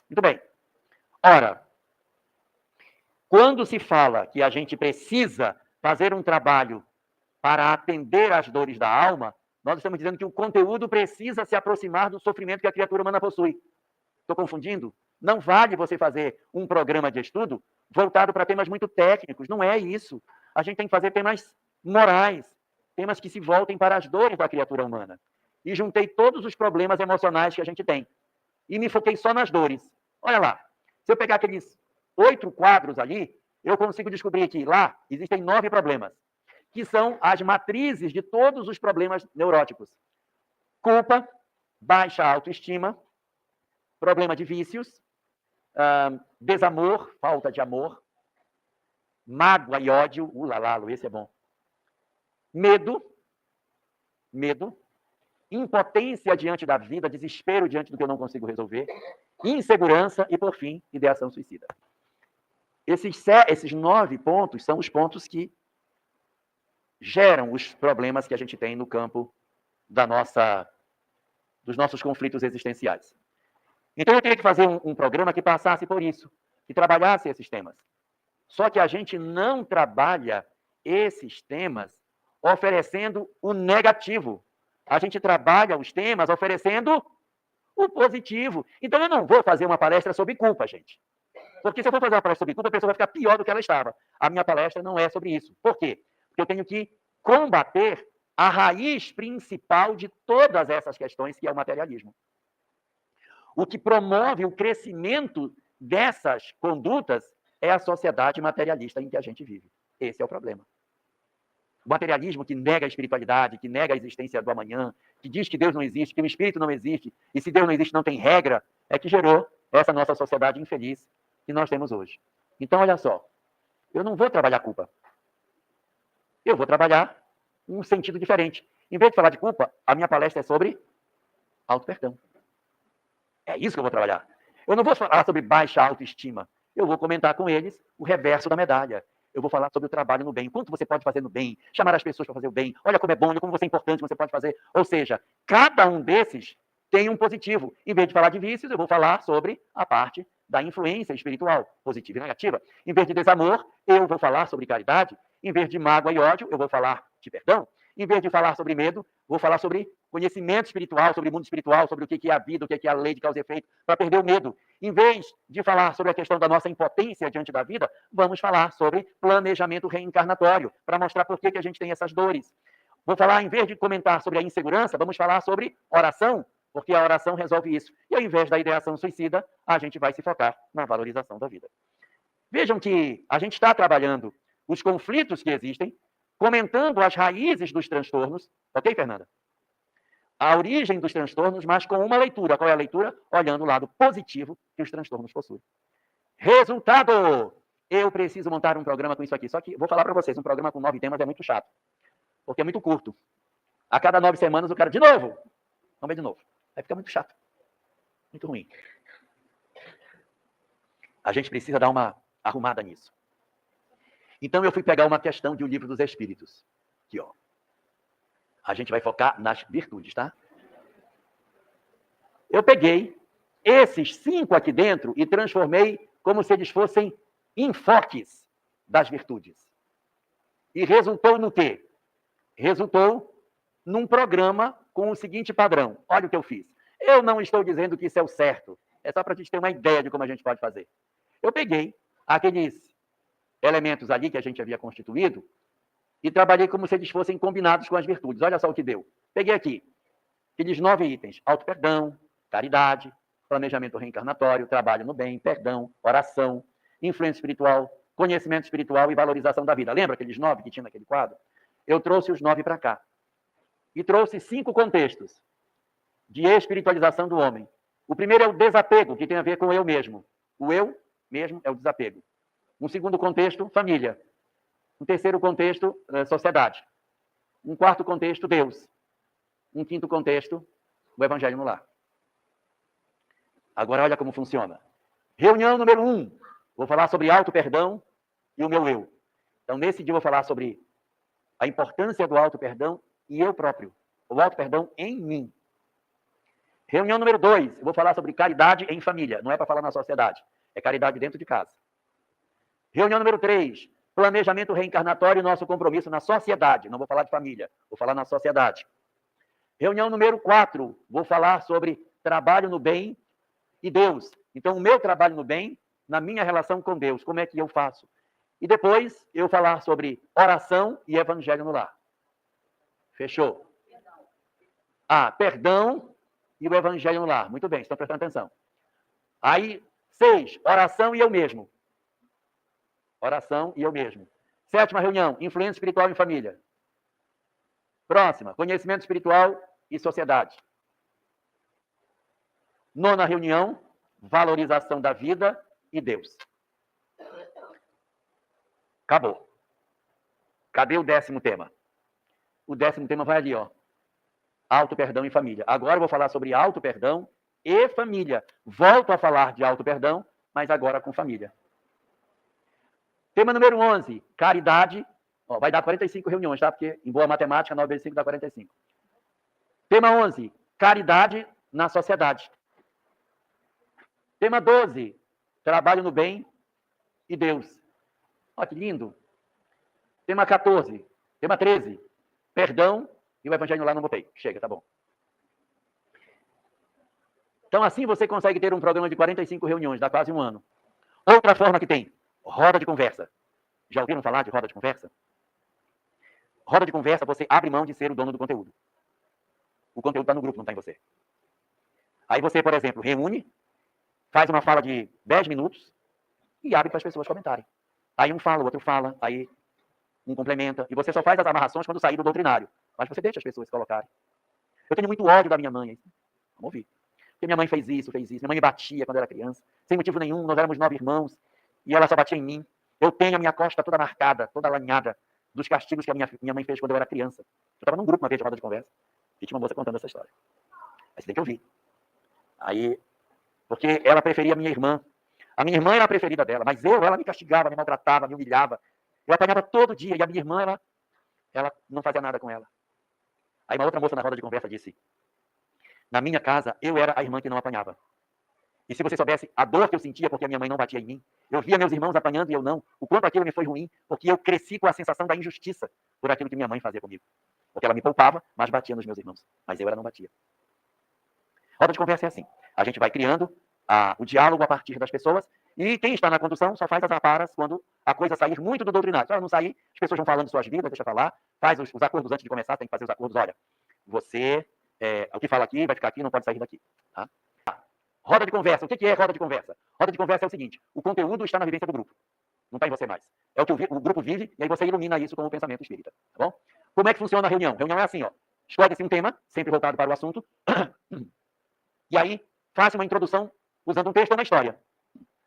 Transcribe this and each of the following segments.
Muito bem. Ora, quando se fala que a gente precisa fazer um trabalho para atender às dores da alma, nós estamos dizendo que o conteúdo precisa se aproximar do sofrimento que a criatura humana possui. Estou confundindo? Não vale você fazer um programa de estudo voltado para temas muito técnicos. Não é isso. A gente tem que fazer temas morais, temas que se voltem para as dores da criatura humana. E juntei todos os problemas emocionais que a gente tem. E me foquei só nas dores. Olha lá. Se eu pegar aqueles 8 quadros ali, eu consigo descobrir que lá existem 9 problemas, que são as matrizes de todos os problemas neuróticos. Culpa, baixa autoestima, problema de vícios, desamor, falta de amor, mágoa e ódio, ulalalo, esse é bom. Medo, impotência diante da vida, desespero diante do que eu não consigo resolver, insegurança e, por fim, ideação suicida. Esses 9 pontos são os pontos que geram os problemas que a gente tem no campo dos nossos conflitos existenciais. Então, eu teria que fazer um programa que passasse por isso, que trabalhasse esses temas. Só que a gente não trabalha esses temas oferecendo o negativo. A gente trabalha os temas oferecendo o positivo. Então, eu não vou fazer uma palestra sobre culpa, gente. Porque se eu for fazer uma palestra sobre culpa, a pessoa vai ficar pior do que ela estava. A minha palestra não é sobre isso. Por quê? Porque eu tenho que combater a raiz principal de todas essas questões, que é o materialismo. O que promove o crescimento dessas condutas é a sociedade materialista em que a gente vive. Esse é o problema. O materialismo que nega a espiritualidade, que nega a existência do amanhã, que diz que Deus não existe, que o espírito não existe, e se Deus não existe não tem regra, é que gerou essa nossa sociedade infeliz que nós temos hoje. Então, olha só, eu não vou trabalhar culpa. Eu vou trabalhar um sentido diferente. Em vez de falar de culpa, a minha palestra é sobre auto-perdão. É isso que eu vou trabalhar. Eu não vou falar sobre baixa autoestima. Eu vou comentar com eles o reverso da medalha. Eu vou falar sobre o trabalho no bem. Quanto você pode fazer no bem? Chamar as pessoas para fazer o bem. Olha como é bom, olha como você é importante, você pode fazer. Ou seja, cada um desses tem um positivo. Em vez de falar de vícios, eu vou falar sobre a parte da influência espiritual, positiva e negativa. Em vez de desamor, eu vou falar sobre caridade. Em vez de mágoa e ódio, eu vou falar de perdão. Em vez de falar sobre medo, vou falar sobre conhecimento espiritual, sobre o mundo espiritual, sobre o que é a vida, o que é a lei de causa e efeito, para perder o medo. Em vez de falar sobre a questão da nossa impotência diante da vida, vamos falar sobre planejamento reencarnatório, para mostrar por que a gente tem essas dores. Vou falar, em vez de comentar sobre a insegurança, vamos falar sobre oração, porque a oração resolve isso. E ao invés da ideação suicida, a gente vai se focar na valorização da vida. Vejam que a gente está trabalhando os conflitos que existem, comentando as raízes dos transtornos, ok, Fernanda? A origem dos transtornos, mas com uma leitura. Qual é a leitura? Olhando o lado positivo que os transtornos possuem. Resultado! Eu preciso montar um programa com isso aqui. Só que, vou falar para vocês, um programa com 9 temas é muito chato, porque é muito curto. A cada 9 semanas o cara, de novo! Vamos ver de novo. Vai ficar muito chato. Muito ruim. A gente precisa dar uma arrumada nisso. Então, eu fui pegar uma questão de O Livro dos Espíritos. Aqui, ó. A gente vai focar nas virtudes, tá? Eu peguei esses 5 aqui dentro e transformei como se eles fossem enfoques das virtudes. E resultou no quê? Resultou num programa com o seguinte padrão. Olha o que eu fiz. Eu não estou dizendo que isso é o certo. É só para a gente ter uma ideia de como a gente pode fazer. Eu peguei aqueles elementos ali que a gente havia constituído e trabalhei como se eles fossem combinados com as virtudes. Olha só o que deu. Peguei aqui aqueles 9 itens. Auto-perdão, caridade, planejamento reencarnatório, trabalho no bem, perdão, oração, influência espiritual, conhecimento espiritual e valorização da vida. Lembra aqueles 9 que tinha naquele quadro? Eu trouxe os 9 para cá. E trouxe 5 contextos de espiritualização do homem. O primeiro é o desapego, que tem a ver com o eu mesmo. O eu mesmo é o desapego. Um segundo contexto, família. Um terceiro contexto, sociedade. Um quarto contexto, Deus. Um quinto contexto, o evangelho no lar. Agora, olha como funciona. Reunião número 1. Vou falar sobre auto-perdão e o meu eu. Então, nesse dia, eu vou falar sobre a importância do auto-perdão e eu próprio. O auto-perdão em mim. Reunião número 2, eu vou falar sobre caridade em família. Não é para falar na sociedade, é caridade dentro de casa. Reunião número 3, planejamento reencarnatório e nosso compromisso na sociedade. Não vou falar de família, vou falar na sociedade. Reunião número 4, vou falar sobre trabalho no bem e Deus. Então, o meu trabalho no bem, na minha relação com Deus, como é que eu faço? E depois, eu falar sobre oração e evangelho no lar. Fechou? Perdão e o evangelho no lar. Muito bem, estão prestando atenção. Aí, 6, oração e eu mesmo. Oração e eu mesmo. 7ª reunião, influência espiritual em família. Próxima, conhecimento espiritual e sociedade. 9ª reunião, valorização da vida e Deus. Acabou. Cadê o 10º tema? O 10º tema vai ali, ó. Auto-perdão em família. Agora eu vou falar sobre auto-perdão e família. Volto a falar de auto-perdão, mas agora com família. Tema número 11, caridade. Ó, vai dar 45 reuniões, tá? Porque em boa matemática, 9 vezes 5 dá 45. Tema 11, caridade na sociedade. Tema 12, trabalho no bem e Deus. Olha que lindo. Tema 14, tema 13, perdão e o evangelho lá não botei. Chega, tá bom. Então, assim você consegue ter um programa de 45 reuniões, dá quase um ano. Outra forma que tem, roda de conversa. Já ouviram falar de roda de conversa? Roda de conversa, você abre mão de ser o dono do conteúdo. O conteúdo está no grupo, não está em você. Aí você, por exemplo, reúne, faz uma fala de 10 minutos e abre para as pessoas comentarem. Aí um fala, o outro fala, aí um complementa. E você só faz as amarrações quando sair do doutrinário. Mas você deixa as pessoas colocarem. Eu tenho muito ódio da minha mãe. Vamos ouvir. Porque minha mãe fez isso. Minha mãe me batia quando eu era criança. Sem motivo nenhum, nós éramos 9 irmãos. E ela só batia em mim. Eu tenho a minha costa toda marcada, toda alanhada, dos castigos que a minha mãe fez quando eu era criança. Eu estava num grupo uma vez de roda de conversa. E tinha uma moça contando essa história. Aí você tem que ouvir. Aí, porque ela preferia a minha irmã. A minha irmã era a preferida dela, mas ela me castigava, me maltratava, me humilhava. Eu apanhava todo dia, e a minha irmã, ela não fazia nada com ela. Aí uma outra moça na roda de conversa disse, na minha casa, eu era a irmã que não apanhava. E se você soubesse a dor que eu sentia porque a minha mãe não batia em mim, eu via meus irmãos apanhando e eu não, o quanto aquilo me foi ruim, porque eu cresci com a sensação da injustiça por aquilo que minha mãe fazia comigo. Porque ela me poupava, mas batia nos meus irmãos. Mas ela não batia. Roda de conversa é assim. A gente vai criando o diálogo a partir das pessoas, e quem está na condução só faz as aparas quando a coisa sair muito do doutrinário. Se ela não sair, as pessoas vão falando de suas vidas, deixa falar, faz os acordos antes de começar, tem que fazer os acordos. Olha, você, o que fala aqui, vai ficar aqui, não pode sair daqui. Tá? Roda de conversa. O que é roda de conversa? Roda de conversa é o seguinte, o conteúdo está na vivência do grupo. Não está em você mais. É o que o grupo vive, e aí você ilumina isso com o pensamento espírita. Tá bom? Como é que funciona a reunião? A reunião é assim, ó. Escolhe-se um tema, sempre voltado para o assunto, e aí faça uma introdução usando um texto ou uma história.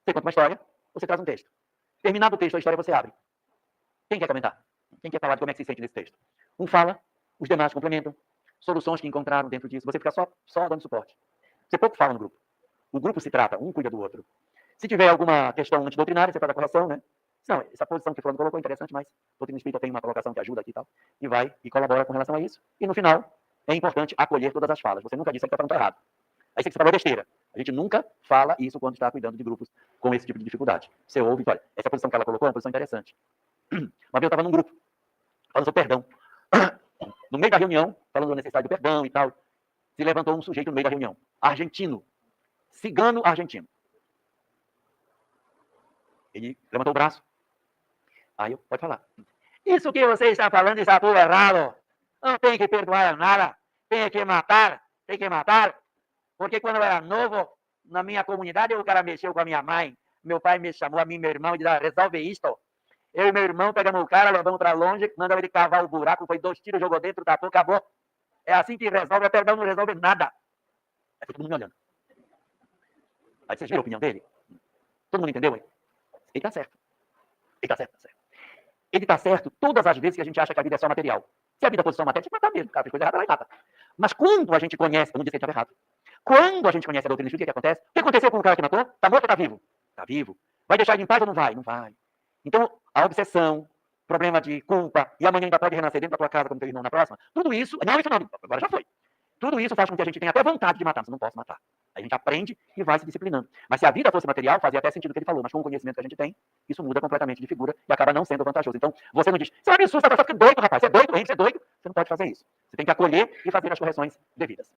Você conta uma história, você traz um texto. Terminado o texto, a história você abre. Quem quer comentar? Quem quer falar de como é que se sente nesse texto? Um fala, os demais complementam. Soluções que encontraram dentro disso. Você fica só dando suporte. Você pouco fala no grupo. O grupo se trata, um cuida do outro. Se tiver alguma questão antidoutrinária, você faz a correção, né? Não, essa posição que o fulano colocou é interessante, mas a doutrina espírita tem uma colocação que ajuda aqui e tal. E vai e colabora com relação a isso. E no final, é importante acolher todas as falas. Você nunca disse que está falando errado. Aí você falou besteira. A gente nunca fala isso quando está cuidando de grupos com esse tipo de dificuldade. Você ouve e olha, essa posição que ela colocou é uma posição interessante. Uma vez eu estava num grupo, falando sobre perdão. No meio da reunião, falando da necessidade do perdão e tal, se levantou um sujeito no meio da reunião. Argentino. Cigano argentino. Ele levantou o braço. Aí eu, pode falar. Isso que você está falando está tudo errado. Não tem que perdoar nada. Tem que matar. Tem que matar. Porque quando eu era novo, na minha comunidade, o cara mexeu com a minha mãe. Meu pai me chamou, a mim, meu irmão, e disse, resolve isto. Eu e meu irmão pegamos o cara, levamos para longe, mandamos ele cavar o buraco, foi 2 tiros, jogou dentro, tapou, acabou. É assim que resolve, a perdão não resolve nada. Aí todo mundo me olhando. Aí vocês viram a opinião dele? Todo mundo entendeu? Hein? Ele está certo. Ele está certo, tá certo. Ele está certo todas as vezes que a gente acha que a vida é só material. Se a vida fosse só material, tinha que matar mesmo. O cara fez coisa errada, vai e mata. Mas quando a gente conhece, eu não disse que estava errado. Quando a gente conhece a doutrina espírita, o que acontece? O que aconteceu com o cara que matou? Está morto ou está vivo? Está vivo. Vai deixar ele em paz ou não vai? Não vai. Então, a obsessão, problema de culpa, e amanhã ainda pode renascer dentro da tua casa como teu irmão na próxima, tudo isso, não, isso não, agora já foi. Tudo isso faz com que a gente tenha até vontade de matar, mas eu não posso matar. Aí a gente aprende e vai se disciplinando. Mas se a vida fosse material, fazia até sentido o que ele falou, mas com o conhecimento que a gente tem, isso muda completamente de figura e acaba não sendo vantajoso. Então, você não diz, você vai me assustar, você é doido, rapaz, você é doido, você é doido. Você não pode fazer isso. Você tem que acolher e fazer as correções devidas.